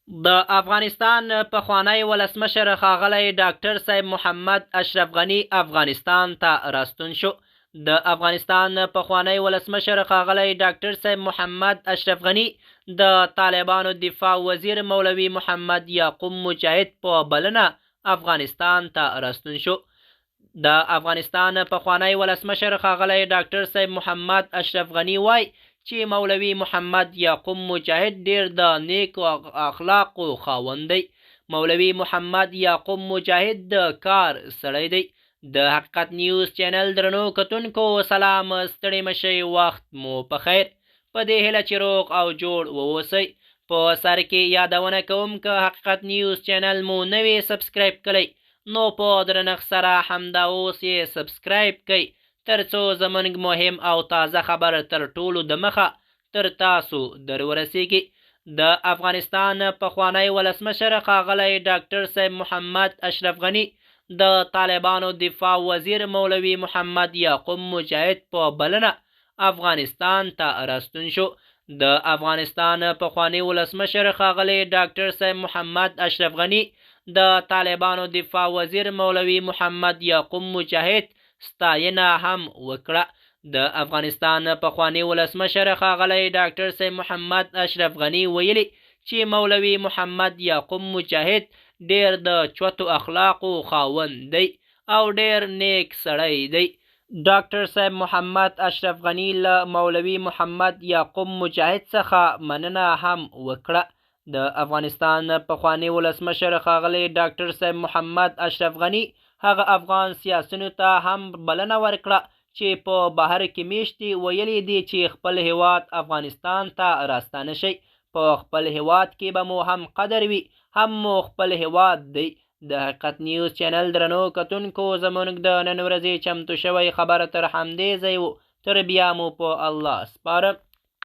د افغانستان پخوانی ولسمشر ښاغلی ډاکټر صاحب محمد اشرف غني افغانستان ته راستون شو. د افغانستان پخوانی ولسمشر ښاغلی ډاکټر صاحب محمد اشرف غني د طالبانو دفاع وزیر مولوي محمد یعقوب مجاهد په بلنه افغانستان ته راستون شو. د افغانستان پخوانی ولسمشر ښاغلی ډاکټر صاحب محمد اشرف غني وایي چې مولوي محمد یعقوب مجاهد ډیر د نیکو اخلاقو خاوند دی. مولوي محمد یعقوب مجاهد د کار سړی دی. د حقیقت نیوز چینل درنو کتونکو سلام، ستړي مشئ، وخت مو په خیر. په دې هیله چې روغ او جوړ واوسئ. په سر کې یادونه کوم که حقیقت نیوز چینل مو نوی سبسکرایب کړئ نو په درنښت سره همدا اوس یې سبسکرایب کړئ ترڅو زموږ مهم او تازه خبر تر ټولو دمخه تر تاسو در ورسیږي. د افغانستان پخوانی ولسمشر ښاغلی ډاکټر صاحب محمد اشرف غني د طالبانو دفاع وزیر مولوي محمد یعقوب مجاهد په بلنه افغانستان ته راستون شو. د افغانستان پخوانی ولسمشر ښاغلی ډاکټر صاحب محمد اشرف غني د طالبانو دفاع وزیر مولوي محمد یعقوب مجاهد ستاینه هم وکړه. د افغانستان پخوانی ولسمشر ښاغلی ډاکټر صاحب محمد اشرف غني ویلي چې مولوي محمد یعقوب مجاهد ډیر د چوتو اخلاقو خاوند دی او ډیر نیک سړی دی. ډاکټر صاحب محمد اشرف غني له مولوي محمد یعقوب مجاهد څخه مننه هم وکړه. د افغانستان پخوانی ولسمشر ښاغلی ډاکټر صاحب محمد اشرف غني هغه افغان سیاسیونو ته هم بلنه ورکړه چې په بهر کې میشتي ویلي دي چې خپل هیواد افغانستان ته راستانه شي. په خپل هیواد کې به مو هم قدر وي، هم مو خپل هیواد دی. د حقیقت نیوز چینل درنو کتونکو زموږ د نن ورځې چمتو شوی خبر تر همدې ځای و. تر بیا مو په الله سپارم.